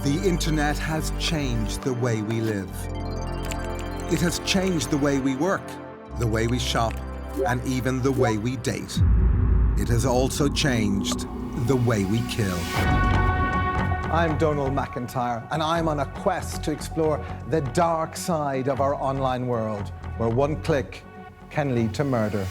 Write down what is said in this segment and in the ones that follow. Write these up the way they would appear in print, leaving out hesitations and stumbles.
The internet has changed the way we live. It has changed the way we work, the way we shop, and even the way we date. It has also changed the way we kill. I'm Donal McIntyre, and I'm on a quest to explore the dark side of our online world, where one click can lead to murder.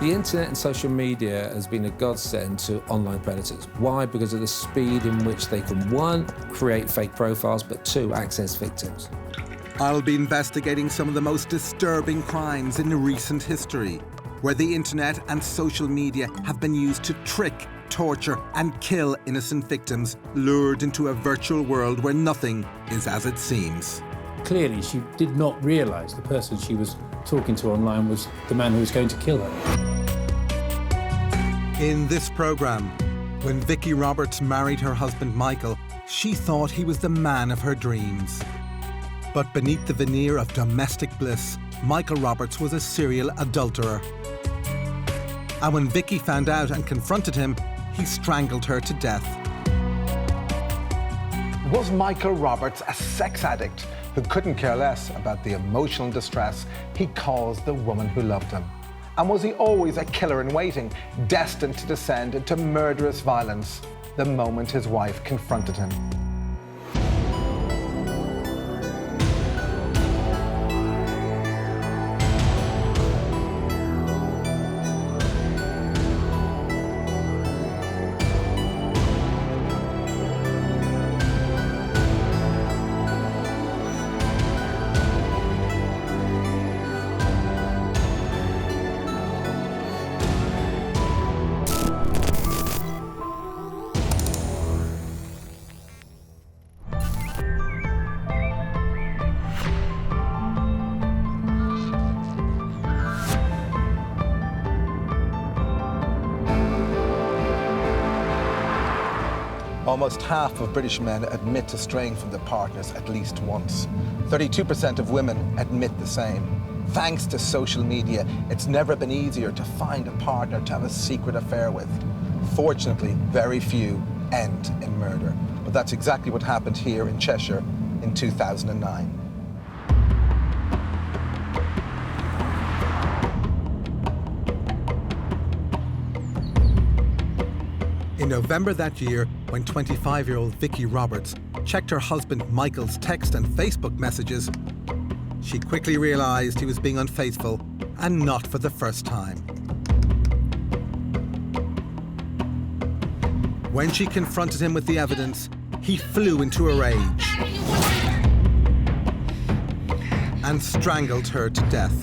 The internet and social media has been a godsend to online predators. Why? Because of the speed in which they can, one, create fake profiles, but two, access victims. I'll be investigating some of the most disturbing crimes in recent history, where the internet and social media have been used to trick, torture and kill innocent victims, lured into a virtual world where nothing is as it seems. Clearly, she did not realise the person she was talking to online was the man who was going to kill her. In this programme, when Vicky Roberts married her husband Michael, she thought he was the man of her dreams. But beneath the veneer of domestic bliss, Michael Roberts was a serial adulterer. And when Vicky found out and confronted him, he strangled her to death. Was Michael Roberts a sex addict who couldn't care less about the emotional distress he caused the woman who loved him? And was he always a killer in waiting, destined to descend into murderous violence the moment his wife confronted him? Almost half of British men admit to straying from their partners at least once. 32% of women admit the same. Thanks to social media, it's never been easier to find a partner to have a secret affair with. Fortunately, very few end in murder. But that's exactly what happened here in Cheshire in 2009. In November that year, when 25-year-old Vicky Roberts checked her husband Michael's text and Facebook messages, she quickly realised he was being unfaithful, and not for the first time. When she confronted him with the evidence, he flew into a rage and strangled her to death.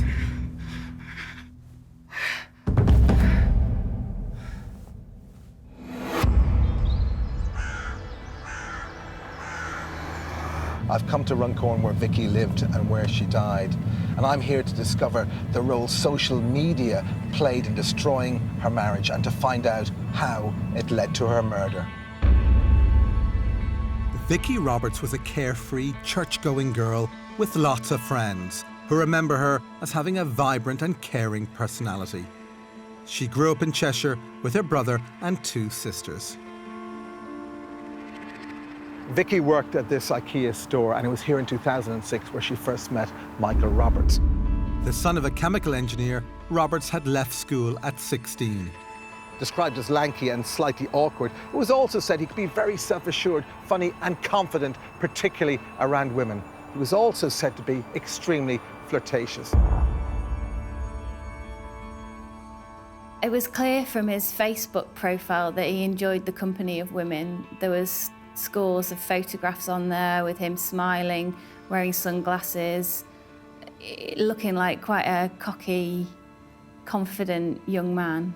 I've come to Runcorn where Vicky lived and where she died, and I'm here to discover the role social media played in destroying her marriage and to find out how it led to her murder. Vicky Roberts was a carefree, church-going girl with lots of friends who remember her as having a vibrant and caring personality. She grew up in Cheshire with her brother and two sisters. Vicky worked at this IKEA store, and it was here in 2006 where she first met Michael Roberts. The son of a chemical engineer, Roberts had left school at 16. Described as lanky and slightly awkward, it was also said he could be very self-assured, funny and confident, particularly around women. He was also said to be extremely flirtatious. It was clear from his Facebook profile that he enjoyed the company of women. There was scores of photographs on there with him smiling, wearing sunglasses, looking like quite a cocky, confident young man.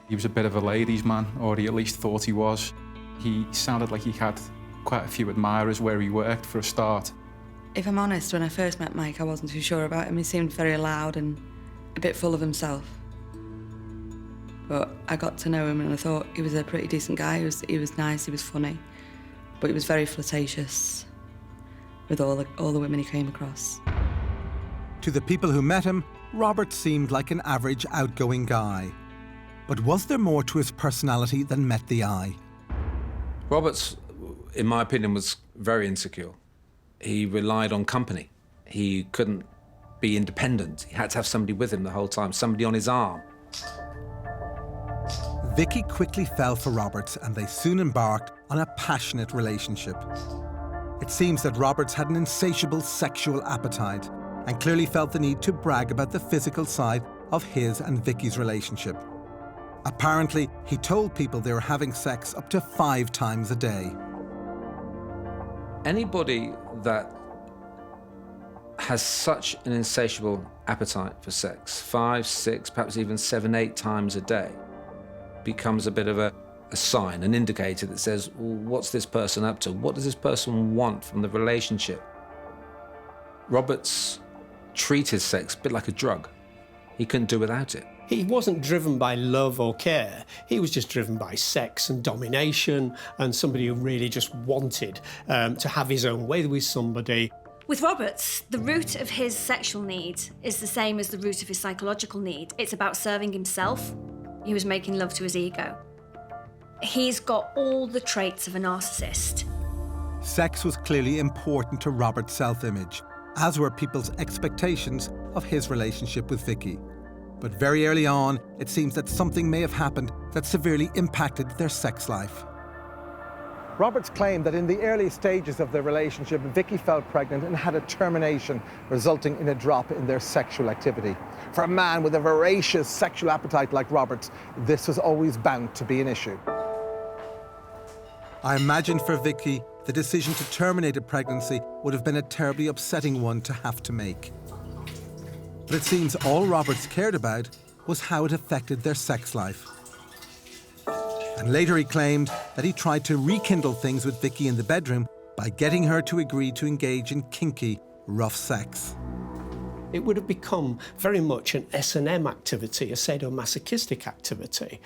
He was a bit of a ladies' man, or he at least thought he was. He sounded like he had quite a few admirers where he worked for a start. If I'm honest, when I first met Mike, I wasn't too sure about him. He seemed very loud and a bit full of himself. But I got to know him and I thought he was a pretty decent guy. He was nice, he was funny, but he was very flirtatious with all the women he came across. To the people who met him, Robert seemed like an average outgoing guy. But was there more to his personality than met the eye? Roberts in my opinion, was very insecure. He relied on company. He couldn't be independent. He had to have somebody with him the whole time, somebody on his arm. Vicky quickly fell for Roberts and they soon embarked on a passionate relationship. It seems that Roberts had an insatiable sexual appetite and clearly felt the need to brag about the physical side of his and Vicky's relationship. Apparently, he told people they were having sex up to 5 times a day. Anybody that has such an insatiable appetite for sex, 5, 6, perhaps even 7, 8 times a day, becomes a bit of a sign, an indicator that says, well, what's this person up to? What does this person want from the relationship? Roberts treated sex a bit like a drug. He couldn't do without it. He wasn't driven by love or care. He was just driven by sex and domination and somebody who really just wanted to have his own way with somebody. With Roberts, the root of his sexual need is the same as the root of his psychological need. It's about serving himself. He was making love to his ego. He's got all the traits of a narcissist. Sex was clearly important to Robert's self-image, as were people's expectations of his relationship with Vicky. But very early on, it seems that something may have happened that severely impacted their sex life. Roberts claimed that in the early stages of their relationship, Vicky felt pregnant and had a termination, resulting in a drop in their sexual activity. For a man with a voracious sexual appetite like Roberts, this was always bound to be an issue. I imagine for Vicky, the decision to terminate a pregnancy would have been a terribly upsetting one to have to make. But it seems all Roberts cared about was how it affected their sex life. And later he claimed that he tried to rekindle things with Vicky in the bedroom by getting her to agree to engage in kinky, rough sex. It would have become very much an S&M activity, a sadomasochistic activity,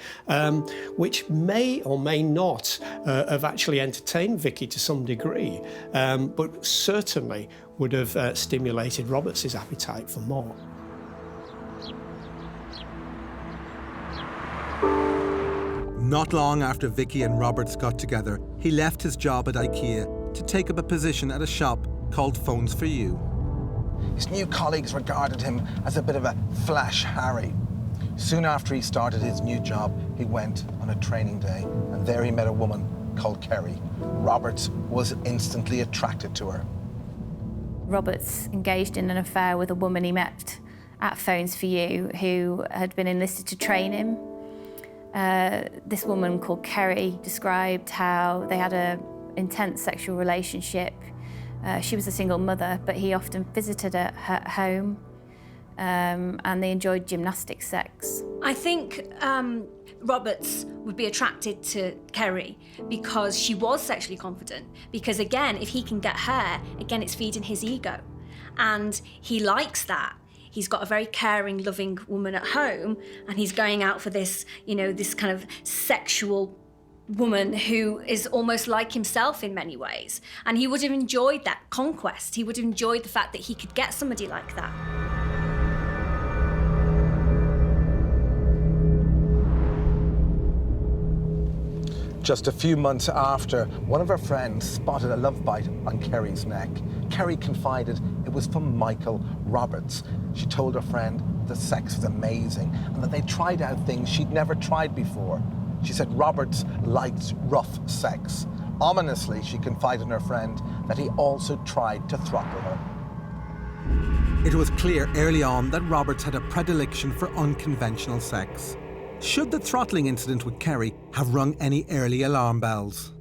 which may or may not have actually entertained Vicky to some degree, but certainly would have stimulated Roberts' appetite for more. Not long after Vicky and Roberts got together, he left his job at IKEA to take up a position at a shop called Phones For You. His new colleagues regarded him as a bit of a flash Harry. Soon after he started his new job, he went on a training day, and there he met a woman called Kerry. Roberts was instantly attracted to her. Roberts engaged in an affair with a woman he met at Phones For You who had been enlisted to train him. This woman called Kerry described how they had an intense sexual relationship. She was a single mother, but he often visited her at home, and they enjoyed gymnastic sex. I think Roberts would be attracted to Kerry because she was sexually confident. Because again, if he can get her, again, it's feeding his ego. And he likes that. He's got a very caring, loving woman at home, and he's going out for this, you know, this kind of sexual woman who is almost like himself in many ways. And he would have enjoyed that conquest. He would have enjoyed the fact that he could get somebody like that. Just a few months after, one of her friends spotted a love bite on Kerry's neck. Kerry confided it was from Michael Roberts. She told her friend the sex was amazing and that they tried out things she'd never tried before. She said Roberts liked rough sex. Ominously, she confided in her friend that he also tried to throttle her. It was clear early on that Roberts had a predilection for unconventional sex. Should the throttling incident with Kerry have rung any early alarm bells?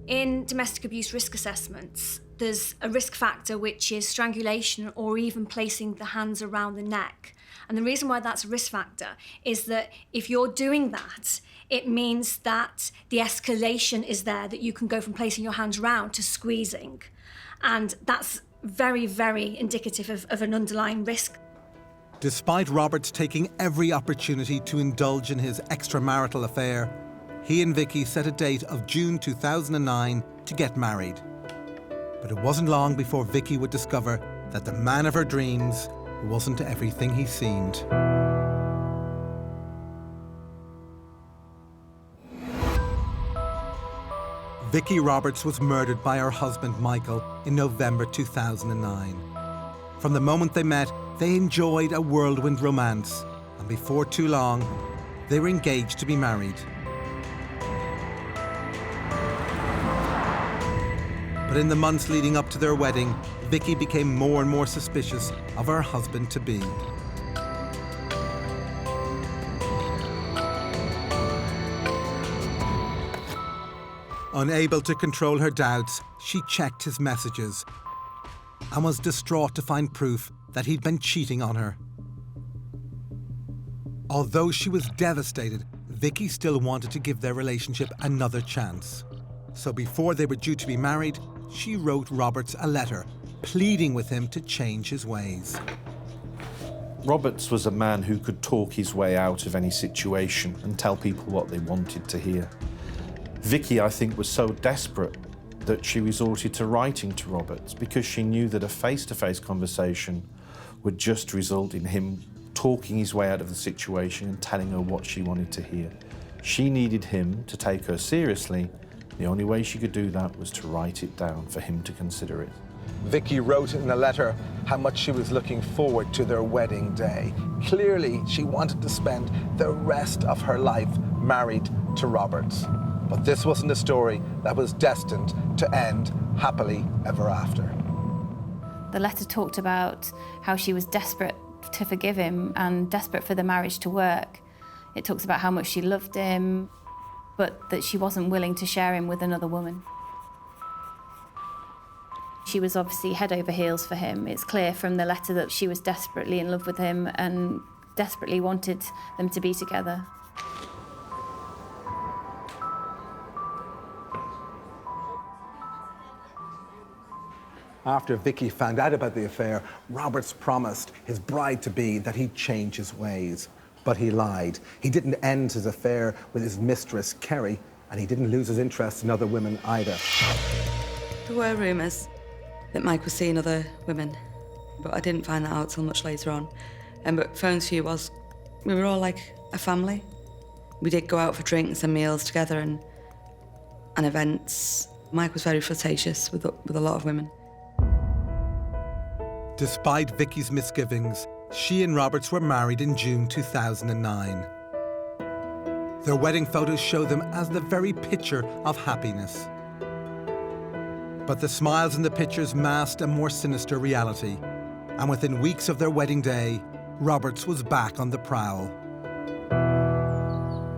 In domestic abuse risk assessments, there's a risk factor which is strangulation or even placing the hands around the neck. And the reason why that's a risk factor is that if you're doing that, it means that the escalation is there, that you can go from placing your hands round to squeezing. And that's very, very indicative of an underlying risk. Despite Roberts taking every opportunity to indulge in his extramarital affair, he and Vicky set a date of June 2009 to get married. But it wasn't long before Vicky would discover that the man of her dreams wasn't everything he seemed. Vicky Roberts was murdered by her husband Michael in November 2009. From the moment they met, they enjoyed a whirlwind romance, and before too long, they were engaged to be married. But in the months leading up to their wedding, Vicky became more and more suspicious of her husband-to-be. Unable to control her doubts, she checked his messages and was distraught to find proof that he'd been cheating on her. Although she was devastated, Vicky still wanted to give their relationship another chance. So before they were due to be married, she wrote Roberts a letter, pleading with him to change his ways. Roberts was a man who could talk his way out of any situation and tell people what they wanted to hear. Vicky, I think, was so desperate that she resorted to writing to Roberts because she knew that a face-to-face conversation would just result in him talking his way out of the situation and telling her what she wanted to hear. She needed him to take her seriously. The only way she could do that was to write it down for him to consider it. Vicky wrote in a letter how much she was looking forward to their wedding day. Clearly, she wanted to spend the rest of her life married to Roberts. But this wasn't a story that was destined to end happily ever after. The letter talked about how she was desperate to forgive him and desperate for the marriage to work. It talks about how much she loved him, but that she wasn't willing to share him with another woman. She was obviously head over heels for him. It's clear from the letter that she was desperately in love with him and desperately wanted them to be together. After Vicky found out about the affair, Roberts promised his bride-to-be that he'd change his ways. But he lied. He didn't end his affair with his mistress, Kerry, and he didn't lose his interest in other women either. There were rumours that Mike was seeing other women, but I didn't find that out till much later on. But Phone's view was, we were all like a family. We did go out for drinks and meals together and events. Mike was very flirtatious with a lot of women. Despite Vicky's misgivings, she and Roberts were married in June 2009. Their wedding photos show them as the very picture of happiness. But the smiles in the pictures masked a more sinister reality. And within weeks of their wedding day, Roberts was back on the prowl.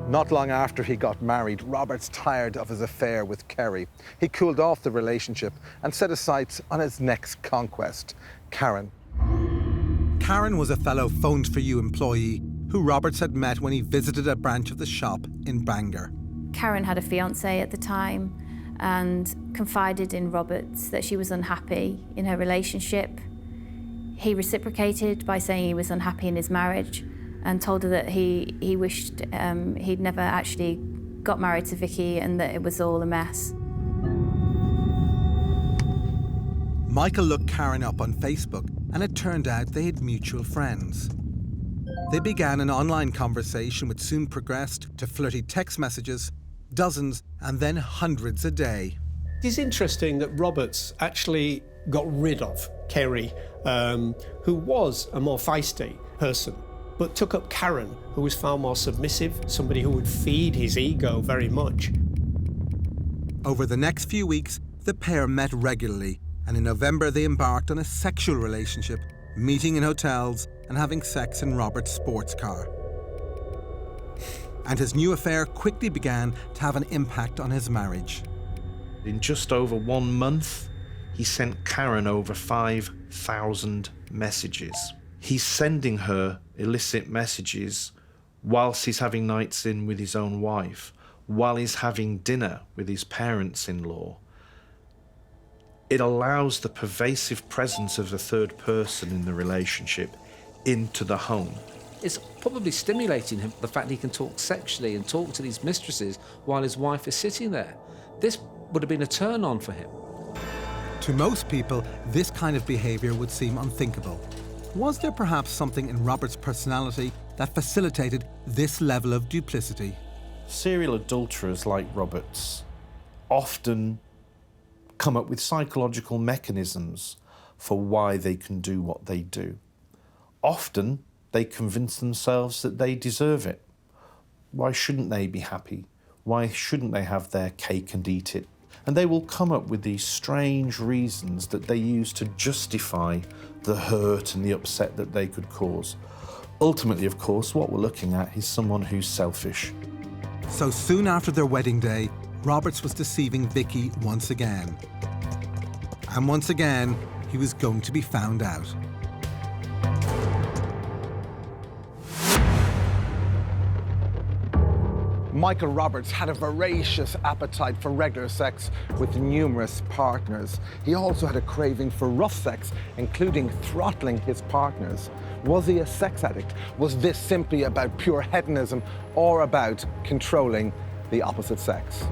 Not long after he got married, Roberts tired of his affair with Kerry. He cooled off the relationship and set his sights on his next conquest, Karen. Karen was a fellow Phones For You employee who Roberts had met when he visited a branch of the shop in Bangor. Karen had a fiancé at the time and confided in Roberts that she was unhappy in her relationship. He reciprocated by saying he was unhappy in his marriage and told her that he wished he'd never actually got married to Vicky and that it was all a mess. Michael looked Karen up on Facebook and it turned out they had mutual friends. They began an online conversation which soon progressed to flirty text messages, dozens and then hundreds a day. It's interesting that Roberts actually got rid of Kerry, who was a more feisty person, but took up Karen, who was far more submissive, somebody who would feed his ego very much. Over the next few weeks, the pair met regularly, and in November they embarked on a sexual relationship, meeting in hotels and having sex in Robert's sports car. And his new affair quickly began to have an impact on his marriage. In just over 1 month, he sent Karen over 5,000 messages. He's sending her illicit messages whilst he's having nights in with his own wife, while he's having dinner with his parents-in-law. It allows the pervasive presence of the third person in the relationship into the home. It's probably stimulating him, the fact he can talk sexually and talk to these mistresses while his wife is sitting there. This would have been a turn-on for him. To most people, this kind of behaviour would seem unthinkable. Was there perhaps something in Robert's personality that facilitated this level of duplicity? Serial adulterers like Roberts often come up with psychological mechanisms for why they can do what they do. Often, they convince themselves that they deserve it. Why shouldn't they be happy? Why shouldn't they have their cake and eat it? And they will come up with these strange reasons that they use to justify the hurt and the upset that they could cause. Ultimately, of course, what we're looking at is someone who's selfish. So soon after their wedding day, Roberts was deceiving Vicky once again. And once again, he was going to be found out. Michael Roberts had a voracious appetite for regular sex with numerous partners. He also had a craving for rough sex, including throttling his partners. Was he a sex addict? Was this simply about pure hedonism or about controlling the opposite sex?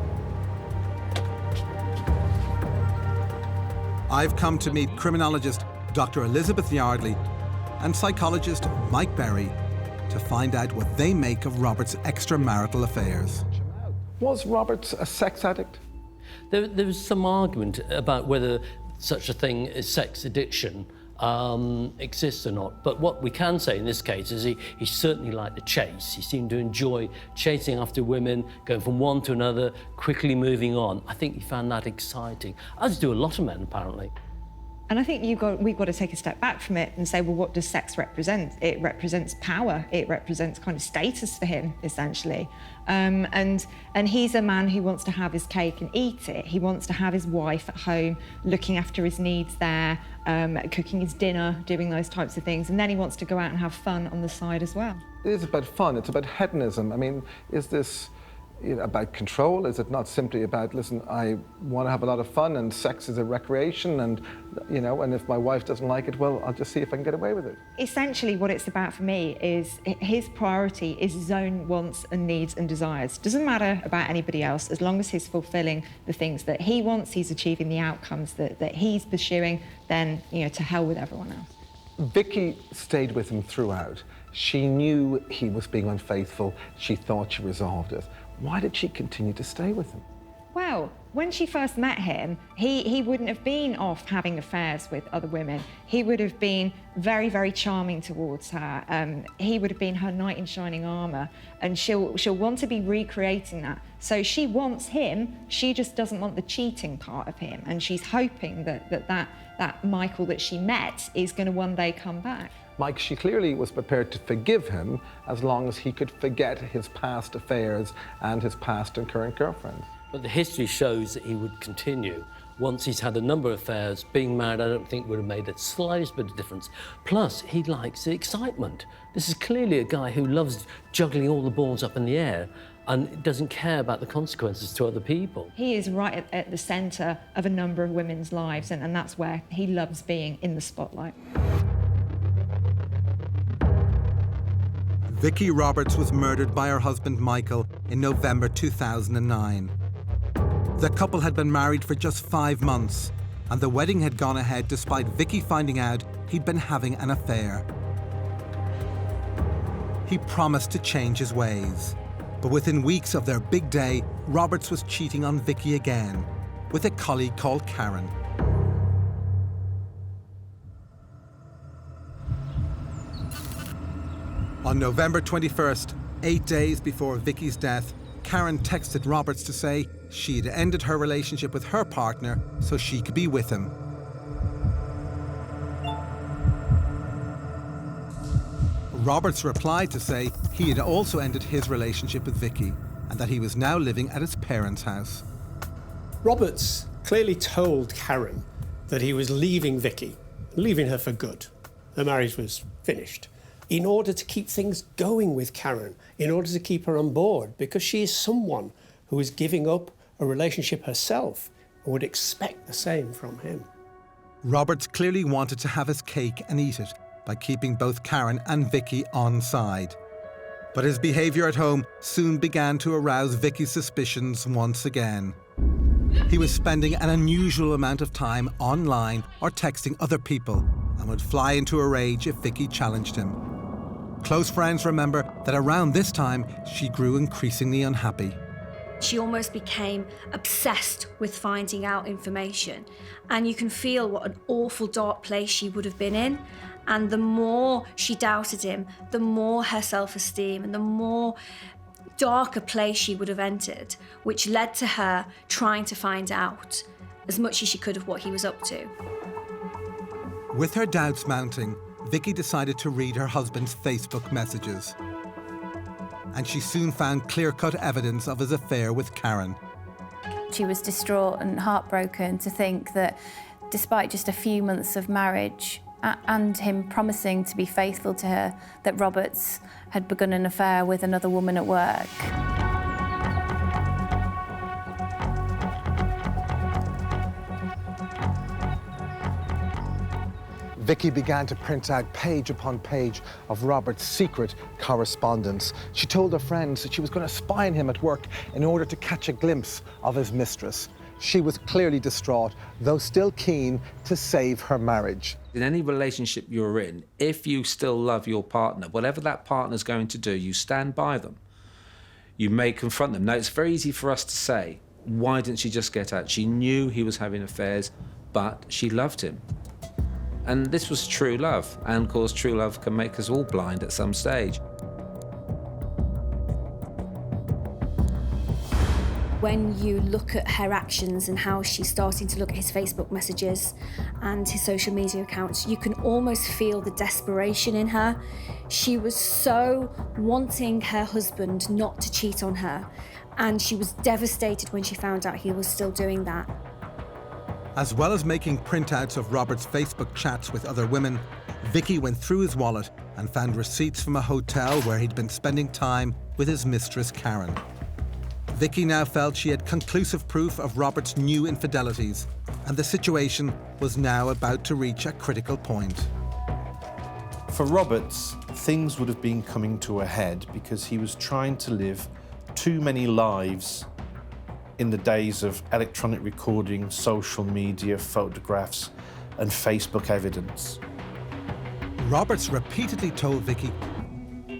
I've come to meet criminologist Dr. Elizabeth Yardley and psychologist Mike Berry to find out what they make of Roberts' extramarital affairs. Was Roberts a sex addict? There was some argument about whether such a thing as sex addiction exists or not. But what we can say in this case is he certainly liked the chase. He seemed to enjoy chasing after women, going from one to another, quickly moving on. I think he found that exciting, as do a lot of men, apparently. And I think we've got to take a step back from it and say, well, what does sex represent? It represents power. It represents kind of status for him, essentially. And he's a man who wants to have his cake and eat it. He wants to have his wife at home, looking after his needs there, cooking his dinner, doing those types of things. And then he wants to go out and have fun on the side as well. It is about fun. It's about hedonism. I mean, is this about control? Is it not simply about, listen, I want to have a lot of fun and sex is a recreation and, and if my wife doesn't like it, well, I'll just see if I can get away with it. Essentially what it's about for me is his priority is his own wants and needs and desires. Doesn't matter about anybody else, as long as he's fulfilling the things that he wants, he's achieving the outcomes that he's pursuing, then, to hell with everyone else. Vicky stayed with him throughout. She knew he was being unfaithful. She thought she resolved it. Why did she continue to stay with him? Well, when she first met him, he wouldn't have been off having affairs with other women. He would have been very, very charming towards her. He would have been her knight in shining armour, and she'll want to be recreating that. So she wants him, she just doesn't want the cheating part of him, and she's hoping that Michael that she met is going to one day come back. Mike, she clearly was prepared to forgive him as long as he could forget his past affairs and his past and current girlfriends. But the history shows that he would continue. Once he's had a number of affairs, being married I don't think would have made the slightest bit of difference. Plus, he likes the excitement. This is clearly a guy who loves juggling all the balls up in the air and doesn't care about the consequences to other people. He is right at the centre of a number of women's lives, and that's where he loves being in the spotlight. Vicky Roberts was murdered by her husband Michael in November 2009. The couple had been married for just 5 months, and the wedding had gone ahead despite Vicky finding out he'd been having an affair. He promised to change his ways, but within weeks of their big day, Roberts was cheating on Vicky again with a colleague called Karen. On November 21st, 8 days before Vicky's death, Karen texted Roberts to say she had ended her relationship with her partner so she could be with him. Roberts replied to say he had also ended his relationship with Vicky and that he was now living at his parents' house. Roberts clearly told Karen that he was leaving Vicky, leaving her for good. The marriage was finished. In order to keep things going with Karen, in order to keep her on board, because she is someone who is giving up a relationship herself and would expect the same from him. Roberts clearly wanted to have his cake and eat it by keeping both Karen and Vicky on side. But his behaviour at home soon began to arouse Vicky's suspicions once again. He was spending an unusual amount of time online or texting other people and would fly into a rage if Vicky challenged him. Close friends remember that around this time, she grew increasingly unhappy. She almost became obsessed with finding out information. And you can feel what an awful dark place she would have been in. And the more she doubted him, the more her self-esteem and the more darker place she would have entered, which led to her trying to find out as much as she could of what he was up to. With her doubts mounting, Vicky decided to read her husband's Facebook messages. And she soon found clear-cut evidence of his affair with Karen. She was distraught and heartbroken to think that despite just a few months of marriage and him promising to be faithful to her, that Roberts had begun an affair with another woman at work. Vicky began to print out page upon page of Robert's secret correspondence. She told her friends that she was going to spy on him at work in order to catch a glimpse of his mistress. She was clearly distraught, though still keen to save her marriage. In any relationship you're in, if you still love your partner, whatever that partner's going to do, you stand by them. You may confront them. Now, it's very easy for us to say, why didn't she just get out? She knew he was having affairs, but she loved him. And this was true love. And of course, true love can make us all blind at some stage. When you look at her actions and how she's starting to look at his Facebook messages and his social media accounts, you can almost feel the desperation in her. She was so wanting her husband not to cheat on her, and she was devastated when she found out he was still doing that. As well as making printouts of Robert's Facebook chats with other women, Vicky went through his wallet and found receipts from a hotel where he'd been spending time with his mistress, Karen. Vicky now felt she had conclusive proof of Robert's new infidelities, and the situation was now about to reach a critical point. For Roberts, things would have been coming to a head because he was trying to live too many lives in the days of electronic recording, social media, photographs, and Facebook evidence. Roberts repeatedly told Vicky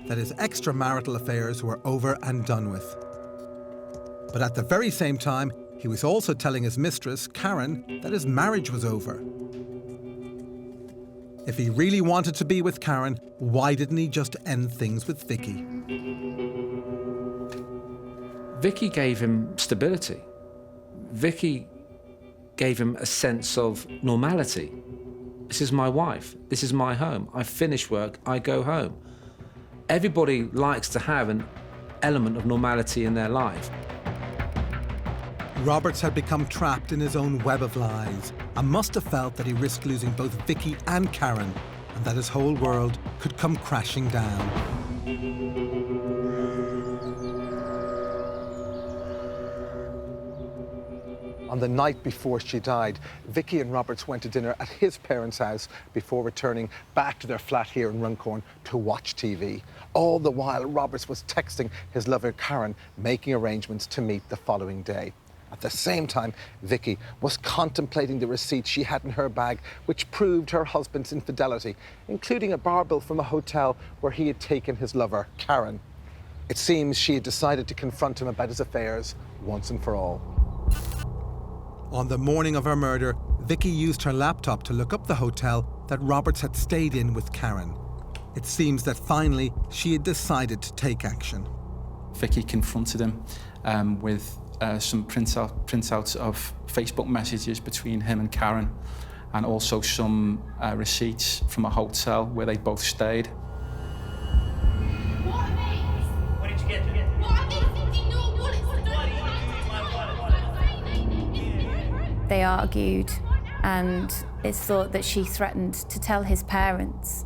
that his extramarital affairs were over and done with. But at the very same time, he was also telling his mistress, Karen, that his marriage was over. If he really wanted to be with Karen, why didn't he just end things with Vicky? Vicky gave him stability. Vicky gave him a sense of normality. This is my wife. This is my home. I finish work, I go home. Everybody likes to have an element of normality in their life. Roberts had become trapped in his own web of lies and must have felt that he risked losing both Vicky and Karen, and that his whole world could come crashing down. On the night before she died, Vicky and Roberts went to dinner at his parents' house before returning back to their flat here in Runcorn to watch TV. All the while, Roberts was texting his lover Karen, making arrangements to meet the following day. At the same time, Vicky was contemplating the receipts she had in her bag, which proved her husband's infidelity, including a bar bill from a hotel where he had taken his lover, Karen. It seems she had decided to confront him about his affairs once and for all. On the morning of her murder, Vicky used her laptop to look up the hotel that Roberts had stayed in with Karen. It seems that finally she had decided to take action. Vicky confronted him with some printouts of Facebook messages between him and Karen, and also some receipts from a hotel where they both stayed. What did you get? They argued, and it's thought that she threatened to tell his parents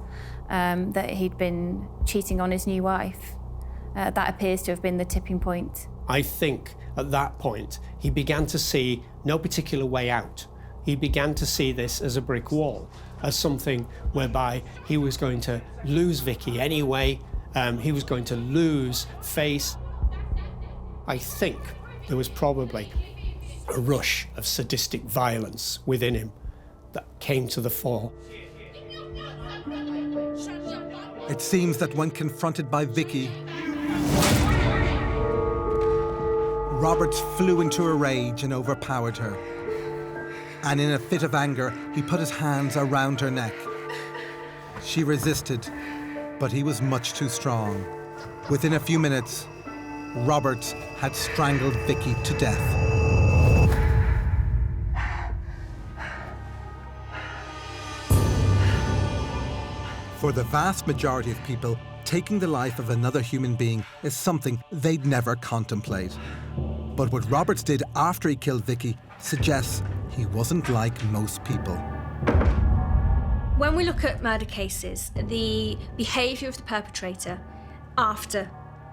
that he'd been cheating on his new wife. That appears to have been the tipping point. I think at that point, he began to see no particular way out. He began to see this as a brick wall, as something whereby he was going to lose Vicky anyway, he was going to lose face. I think there was probably a rush of sadistic violence within him that came to the fore. It seems that when confronted by Vicky, Roberts flew into a rage and overpowered her. And in a fit of anger, he put his hands around her neck. She resisted, but he was much too strong. Within a few minutes, Roberts had strangled Vicky to death. For the vast majority of people, taking the life of another human being is something they'd never contemplate. But what Roberts did after he killed Vicky suggests he wasn't like most people. When we look at murder cases, the behaviour of the perpetrator after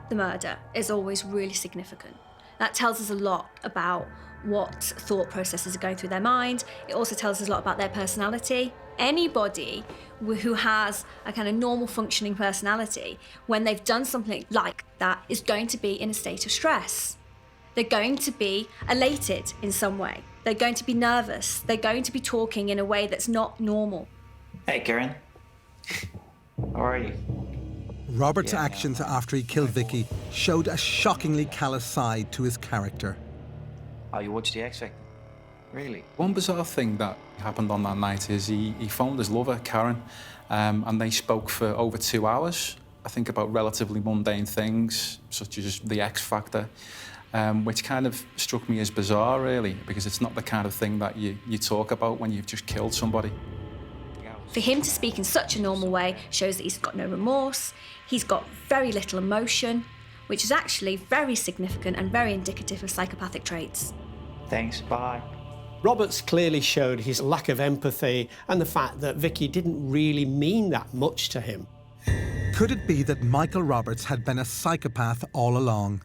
the murder is always really significant. That tells us a lot about what thought processes are going through their mind. It also tells us a lot about their personality. Anybody who has a kind of normal functioning personality, when they've done something like that, is going to be in a state of stress. They're going to be elated in some way. They're going to be nervous. They're going to be talking in a way that's not normal. Hey, Karen. How are you? Robert's actions after he killed Vicky showed a shockingly callous side to his character. Oh, you watched the X Factor? Really? One bizarre thing that happened on that night is he phoned his lover, Karen, and they spoke for over 2 hours, I think, about relatively mundane things, such as the X Factor, which kind of struck me as bizarre, really, because it's not the kind of thing that you talk about when you've just killed somebody. For him to speak in such a normal way shows that he's got no remorse, he's got very little emotion, which is actually very significant and very indicative of psychopathic traits. Thanks, bye. Roberts clearly showed his lack of empathy and the fact that Vicky didn't really mean that much to him. Could it be that Michael Roberts had been a psychopath all along?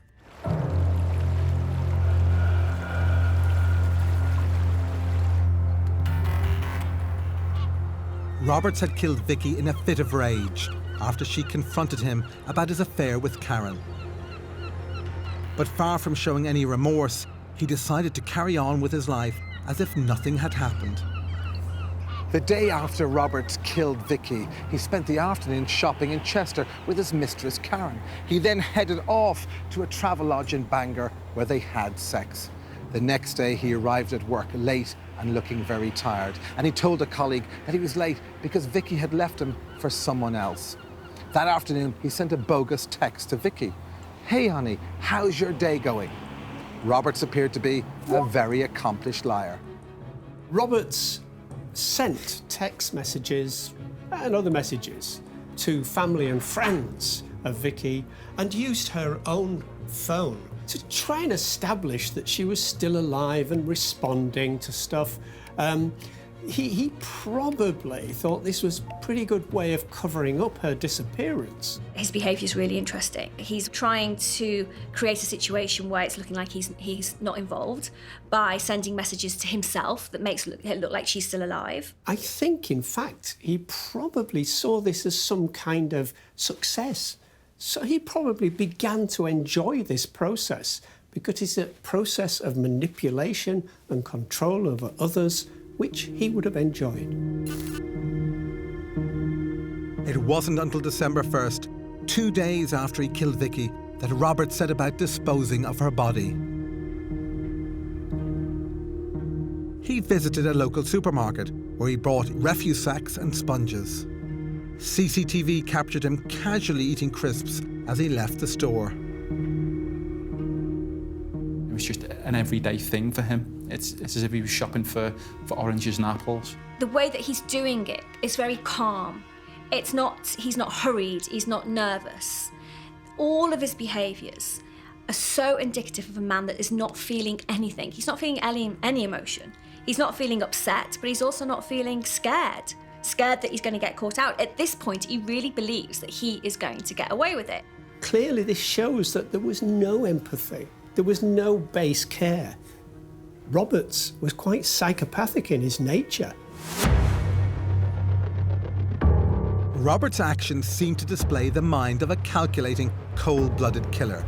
Roberts had killed Vicky in a fit of rage after she confronted him about his affair with Karen. But far from showing any remorse, he decided to carry on with his life as if nothing had happened. The day after Roberts killed Vicky, he spent the afternoon shopping in Chester with his mistress Karen. He then headed off to a travel lodge in Bangor where they had sex. The next day he arrived at work late and looking very tired, and he told a colleague that he was late because Vicky had left him for someone else. That afternoon he sent a bogus text to Vicky. "Hey honey, how's your day going?" Roberts appeared to be a very accomplished liar. Roberts sent text messages and other messages to family and friends of Vicky and used her own phone to try and establish that she was still alive and responding to stuff. He probably thought this was a pretty good way of covering up her disappearance. His behaviour is really interesting. He's trying to create a situation where it's looking like he's not involved by sending messages to himself that makes it look like she's still alive. I think, in fact, he probably saw this as some kind of success. So he probably began to enjoy this process because it's a process of manipulation and control over others, which he would have enjoyed. It wasn't until December 1st, 2 days after he killed Vicky, that Robert set about disposing of her body. He visited a local supermarket where he bought refuse sacks and sponges. CCTV captured him casually eating crisps as he left the store. It was just an everyday thing for him. It's as if he was shopping for oranges and apples. The way that he's doing it is very calm. He's not hurried, he's not nervous. All of his behaviours are so indicative of a man that is not feeling anything. He's not feeling any emotion. He's not feeling upset, but he's also not feeling scared that he's going to get caught out. At this point, he really believes that he is going to get away with it. Clearly, this shows that there was no empathy. There was no base care. Roberts was quite psychopathic in his nature. Robert's actions seemed to display the mind of a calculating, cold-blooded killer.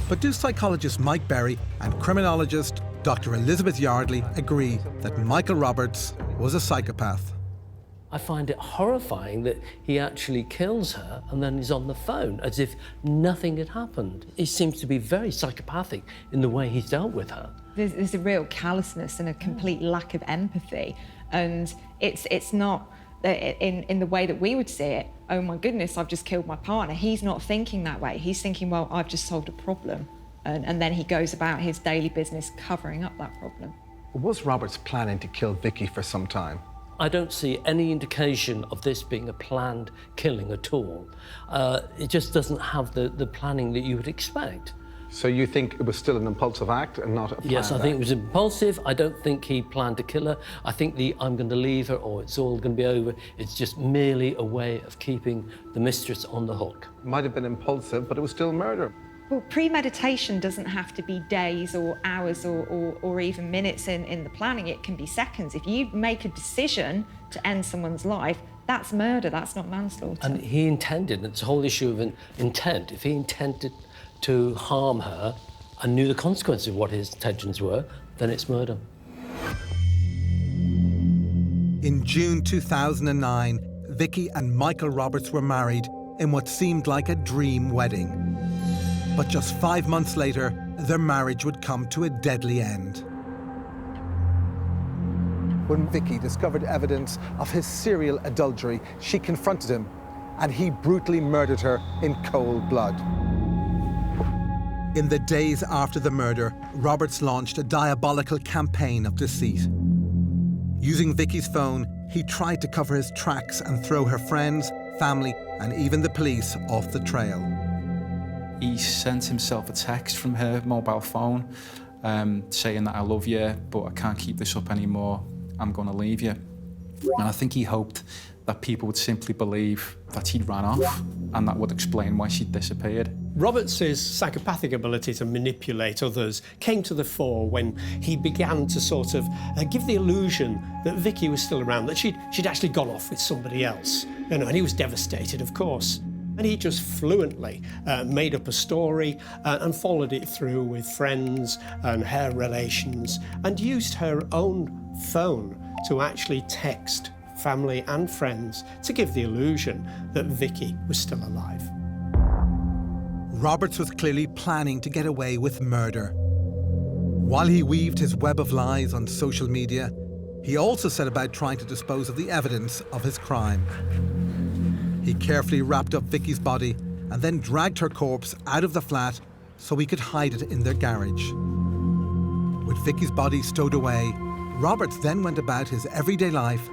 But do psychologist Mike Berry and criminologist Dr. Elizabeth Yardley agree that Michael Roberts was a psychopath? I find it horrifying that he actually kills her and then is on the phone as if nothing had happened. He seems to be very psychopathic in the way he's dealt with her. There's a real callousness and a complete lack of empathy, and it's not in the way that we would see it, oh my goodness, I've just killed my partner. He's not thinking that way. He's thinking, well, I've just solved a problem. And then he goes about his daily business covering up that problem. Was Roberts planning to kill Vicky for some time? I don't see any indication of this being a planned killing at all. It just doesn't have the planning that you would expect. So you think it was still an impulsive act and not a planned Yes, I think act? it was impulsive. I don't think he planned to kill her. I think the I'm going to leave her or it's all going to be over, it's just merely a way of keeping the mistress on the hook. Might have been impulsive, but it was still murder. Well, premeditation doesn't have to be days or hours or even minutes in the planning. It can be seconds. If you make a decision to end someone's life, that's murder, that's not manslaughter. And he intended, it's a whole issue of intent. If he intended to harm her and knew the consequences of what his intentions were, then it's murder. In June 2009, Vicky and Michael Roberts were married in what seemed like a dream wedding. But just 5 months later, their marriage would come to a deadly end. When Vicky discovered evidence of his serial adultery, she confronted him, and he brutally murdered her in cold blood. In the days after the murder, Roberts launched a diabolical campaign of deceit. Using Vicky's phone, he tried to cover his tracks and throw her friends, family, and even the police off the trail. He sent himself a text from her mobile phone saying that I love you, but I can't keep this up anymore. I'm going to leave you. And I think he hoped that people would simply believe that he'd ran off, and that would explain why she'd disappeared. Roberts's psychopathic ability to manipulate others came to the fore when he began to sort of give the illusion that Vicky was still around, that she'd actually gone off with somebody else. You know, and he was devastated, of course. And he just fluently made up a story and followed it through with friends and her relations, and used her own phone to actually text family and friends to give the illusion that Vicky was still alive. Roberts was clearly planning to get away with murder. While he weaved his web of lies on social media, he also set about trying to dispose of the evidence of his crime. He carefully wrapped up Vicky's body and then dragged her corpse out of the flat so he could hide it in their garage. With Vicky's body stowed away, Roberts then went about his everyday life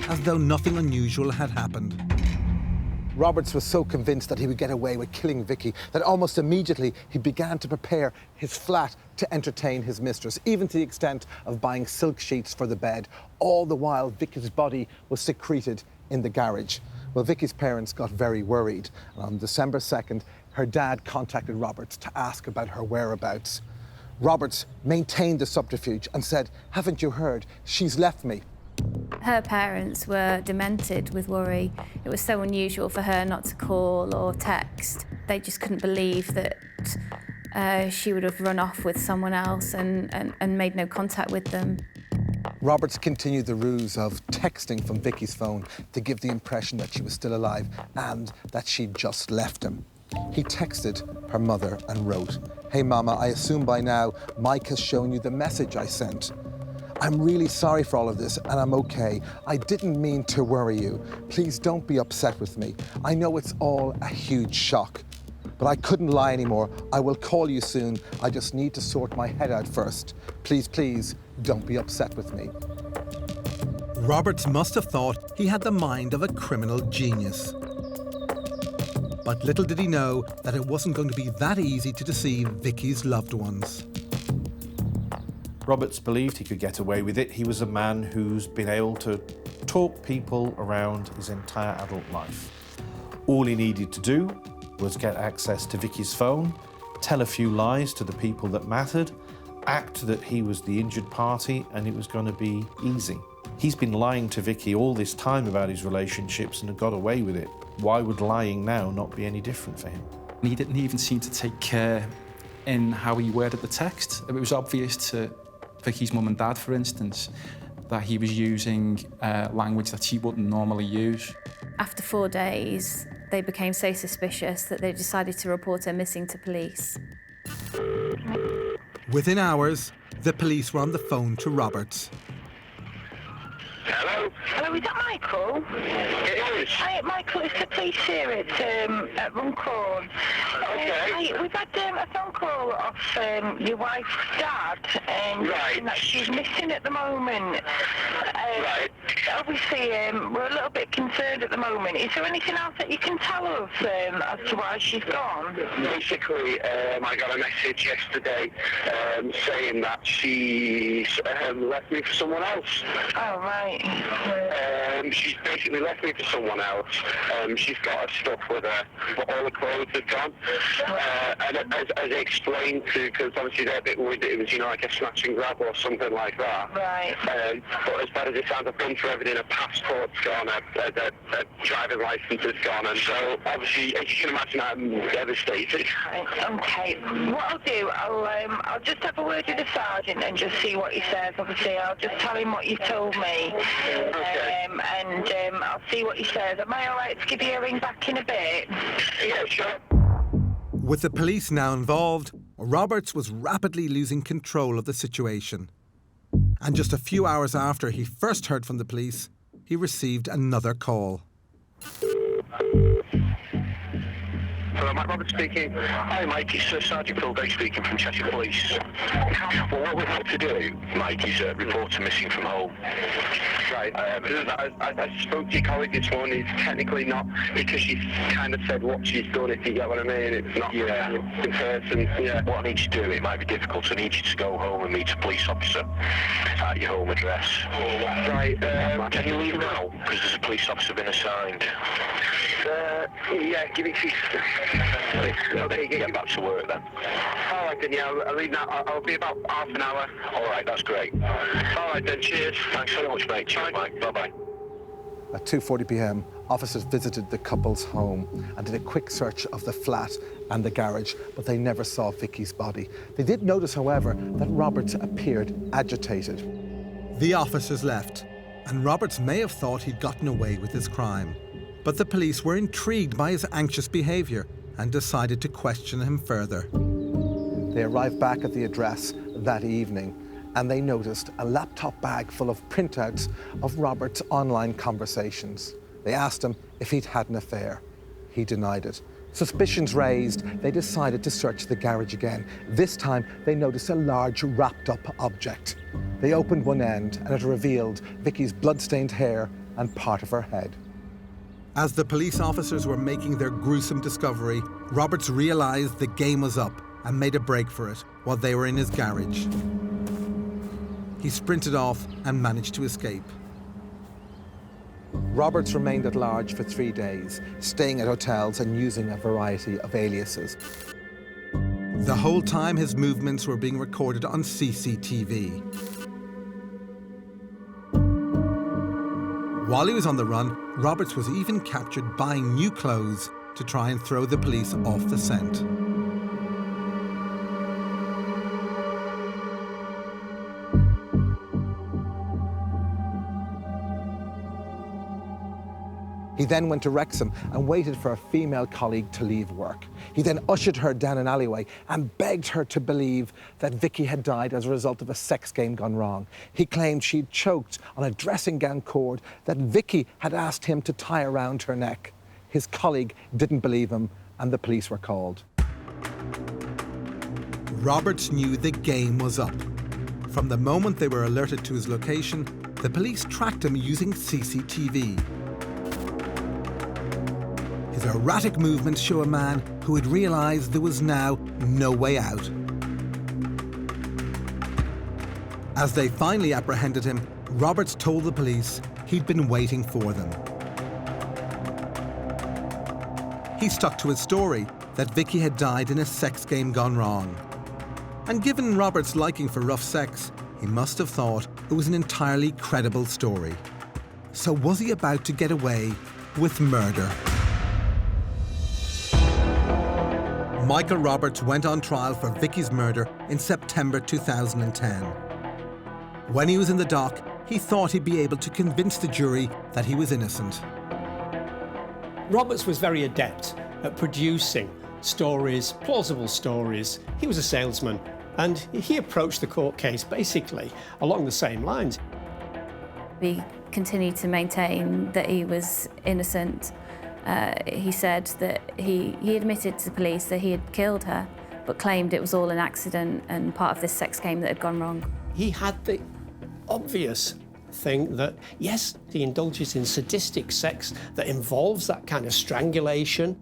as though nothing unusual had happened. Roberts was so convinced that he would get away with killing Vicky that almost immediately he began to prepare his flat to entertain his mistress, even to the extent of buying silk sheets for the bed. All the while, Vicky's body was secreted in the garage. Well, Vicky's parents got very worried. On December 2nd, her dad contacted Roberts to ask about her whereabouts. Roberts maintained the subterfuge and said, "Haven't you heard? She's left me." Her parents were demented with worry. It was so unusual for her not to call or text. They just couldn't believe that she would have run off with someone else and made no contact with them. Roberts continued the ruse of texting from Vicky's phone to give the impression that she was still alive and that she'd just left him. He texted her mother and wrote, "Hey Mama, I assume by now Mike has shown you the message I sent. I'm really sorry for all of this and I'm okay. I didn't mean to worry you. Please don't be upset with me. I know it's all a huge shock, but I couldn't lie anymore. I will call you soon. I just need to sort my head out first. Please, please, don't be upset with me." Roberts must have thought he had the mind of a criminal genius. But little did he know that it wasn't going to be that easy to deceive Vicky's loved ones. Roberts believed he could get away with it. He was a man who's been able to talk people around his entire adult life. All he needed to do was get access to Vicky's phone, tell a few lies to the people that mattered, act that he was the injured party, and it was going to be easy. He's been lying to Vicky all this time about his relationships and had got away with it. Why would lying now not be any different for him? He didn't even seem to take care in how he worded the text. It was obvious to Vicky's mum and dad, for instance, that he was using language that she wouldn't normally use. After 4 days, they became so suspicious that they decided to report her missing to police. Within hours, the police were on the phone to Roberts. Hello? Hello, is that Michael? It is. Hi, Michael, it's the police here at Runcorn. Okay. We've had a phone call off your wife's dad, saying that she's missing at the moment. Right. Obviously, we're a little bit concerned at the moment. Is there anything else that you can tell us as to why she's gone? Basically, I got a message yesterday saying that she left me for someone else. Oh, right. She's basically left me for someone else. She's got her stuff with her, but all the clothes are gone. And as I explained to, because obviously they're a bit worried that it was, like a snatch and grab or something like that. Right. But as bad as it sounds, I've gone through everything. A passport's gone, a driving licence is gone, and so obviously, as you can imagine, I'm devastated. Okay. What I'll do, I'll just have a word with the sergeant and just see what he says. Obviously, I'll just tell him what you told me. Okay. And I'll see what he says. Am I all right to give you a ring back in a bit? Yeah, sure. With the police now involved, Roberts was rapidly losing control of the situation. And just a few hours after he first heard from the police, he received another call. Hello, Mike Roberts speaking. Hi, Mike. It's Sergeant Phil Day speaking from Cheshire Police. Well, what we've had to do, Mike, is report her missing from home. Right. I spoke to your colleague this morning. It's technically not, because she's kind of said what she's done, if you get what I mean. It's not in person. Yeah. What I need to do, it might be difficult. I need you to go home and meet a police officer at your home address. Right. Can you leave now? Because there's a police officer been assigned. Yeah, give it to you. Okay, get back to work then. All right then, yeah, I'll leave now. I'll be about half an hour. All right, that's great. All right then, cheers. Thanks very much, mate. Cheers, Mike. Bye-bye. At 2:40 p.m, officers visited the couple's home and did a quick search of the flat and the garage, but they never saw Vicky's body. They did notice, however, that Roberts appeared agitated. The officers left, and Roberts may have thought he'd gotten away with his crime. But the police were intrigued by his anxious behaviour and decided to question him further. They arrived back at the address that evening and they noticed a laptop bag full of printouts of Robert's online conversations. They asked him if he'd had an affair. He denied it. Suspicions raised, they decided to search the garage again. This time, they noticed a large wrapped-up object. They opened one end and it revealed Vicky's blood-stained hair and part of her head. As the police officers were making their gruesome discovery, Roberts realised the game was up and made a break for it while they were in his garage. He sprinted off and managed to escape. Roberts remained at large for 3 days, staying at hotels and using a variety of aliases. The whole time his movements were being recorded on CCTV. While he was on the run, Roberts was even captured buying new clothes to try and throw the police off the scent. He then went to Wrexham and waited for a female colleague to leave work. He then ushered her down an alleyway and begged her to believe that Vicky had died as a result of a sex game gone wrong. He claimed she'd choked on a dressing gown cord that Vicky had asked him to tie around her neck. His colleague didn't believe him and the police were called. Roberts knew the game was up. From the moment they were alerted to his location, the police tracked him using CCTV. His erratic movements show a man who had realised there was now no way out. As they finally apprehended him, Roberts told the police he'd been waiting for them. He stuck to his story that Vicky had died in a sex game gone wrong. And given Roberts' liking for rough sex, he must have thought it was an entirely credible story. So was he about to get away with murder? Michael Roberts went on trial for Vicky's murder in September 2010. When he was in the dock, he thought he'd be able to convince the jury that he was innocent. Roberts was very adept at producing stories, plausible stories. He was a salesman, and he approached the court case basically along the same lines. He continued to maintain that he was innocent. He said that he admitted to the police that he had killed her, but claimed it was all an accident and part of this sex game that had gone wrong. He had the obvious thing that, yes, he indulges in sadistic sex that involves that kind of strangulation,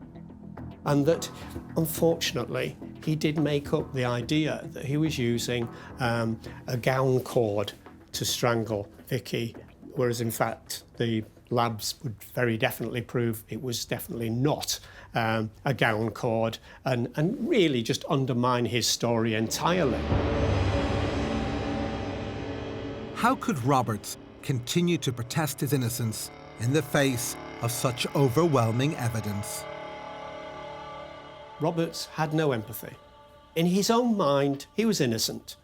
and that, unfortunately, he did make up the idea that he was using a gown cord to strangle Vicky, whereas in fact the labs would very definitely prove it was definitely not a gown cord, and really just undermine his story entirely. How could Roberts continue to protest his innocence in the face of such overwhelming evidence? Roberts had no empathy. In his own mind, he was innocent.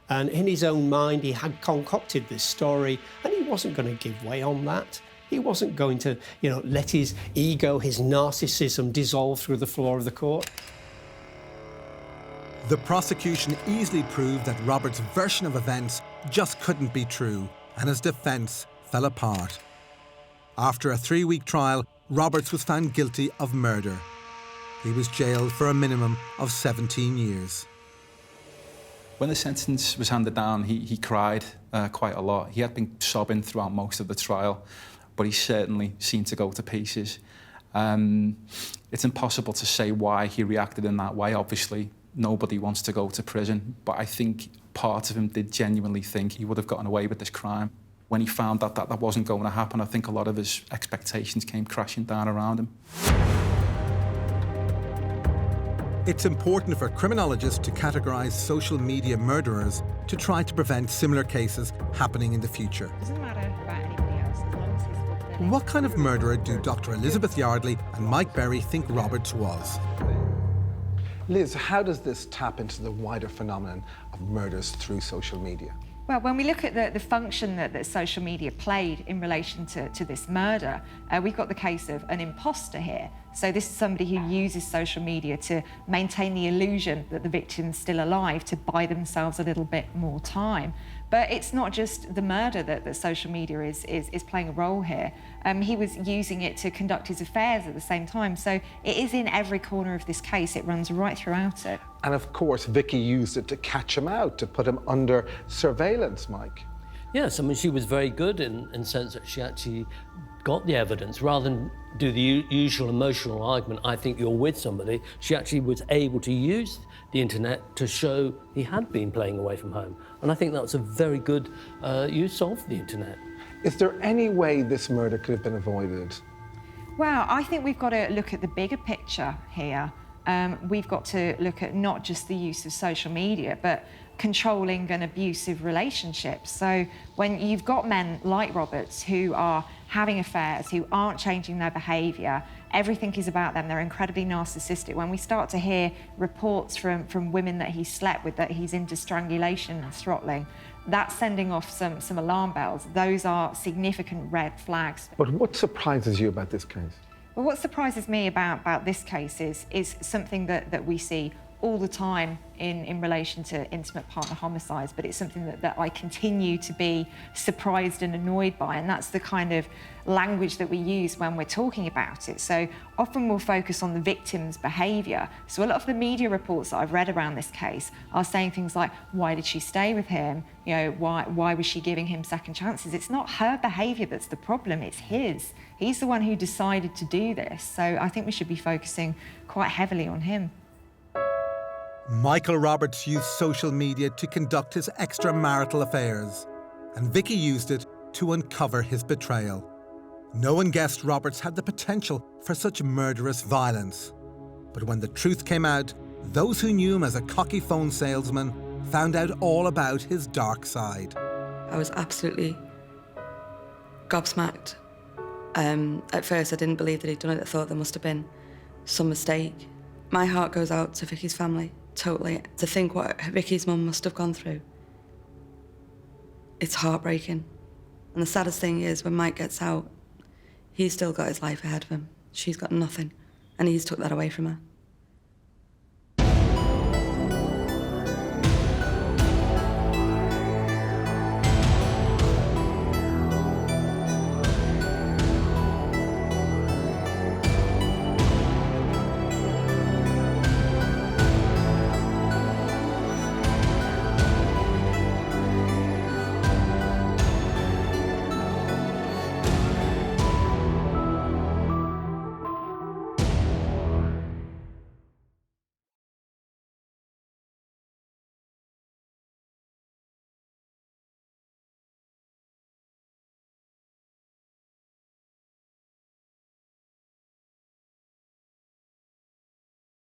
And in his own mind, he had concocted this story, and he wasn't going to give way on that. He wasn't going to, let his ego, his narcissism dissolve through the floor of the court. The prosecution easily proved that Roberts' version of events just couldn't be true, and his defence fell apart. After a 3-week trial, Roberts was found guilty of murder. He was jailed for a minimum of 17 years. When the sentence was handed down, he cried quite a lot. He had been sobbing throughout most of the trial, but he certainly seemed to go to pieces. It's impossible to say why he reacted in that way. Obviously, nobody wants to go to prison, but I think part of him did genuinely think he would have gotten away with this crime. When he found that wasn't going to happen, I think a lot of his expectations came crashing down around him. It's important for criminologists to categorise social media murderers to try to prevent similar cases happening in the future. Doesn't matter about anybody else as long as he's fulfilling. What kind of murderer do Dr. Elizabeth Yardley and Mike Berry think Roberts was? Liz, how does this tap into the wider phenomenon of murders through social media? Well, when we look at the function that social media played in relation to this murder, we've got the case of an imposter here. So this is somebody who uses social media to maintain the illusion that the victim's still alive, to buy themselves a little bit more time. But it's not just the murder that social media is playing a role here. He was using it to conduct his affairs at the same time. So it is in every corner of this case. It runs right throughout it. And of course, Vicky used it to catch him out, to put him under surveillance, Mike. Yes, I mean, she was very good in the sense that she actually got the evidence. Rather than do the usual emotional argument, I think you're with somebody, she actually was able to use the internet to show he had been playing away from home. And I think that was a very good use of the internet. Is there any way this murder could have been avoided? Well, I think we've got to look at the bigger picture here. We've got to look at not just the use of social media, but controlling and abusive relationships. So when you've got men like Roberts who are having affairs, who aren't changing their behaviour, everything is about them, they're incredibly narcissistic. When we start to hear reports from women that he slept with, that he's into strangulation and throttling, that's sending off some alarm bells. Those are significant red flags. But what surprises you about this case? Well, what surprises me about this case is something that we see all the time in relation to intimate partner homicides, but it's something that I continue to be surprised and annoyed by, and that's the kind of language that we use when we're talking about it. So often we'll focus on the victim's behaviour. So a lot of the media reports that I've read around this case are saying things like, why did she stay with him? Why was she giving him second chances? It's not her behaviour that's the problem, it's his. He's the one who decided to do this. So I think we should be focusing quite heavily on him. Michael Roberts used social media to conduct his extramarital affairs, and Vicky used it to uncover his betrayal. No one guessed Roberts had the potential for such murderous violence. But when the truth came out, those who knew him as a cocky phone salesman found out all about his dark side. I was absolutely gobsmacked. At first, I didn't believe that he'd done it. I thought there must have been some mistake. My heart goes out to Vicky's family, totally. To think what Vicky's mum must have gone through. It's heartbreaking. And the saddest thing is when Mike gets out, he's still got his life ahead of him. She's got nothing, and he's took that away from her.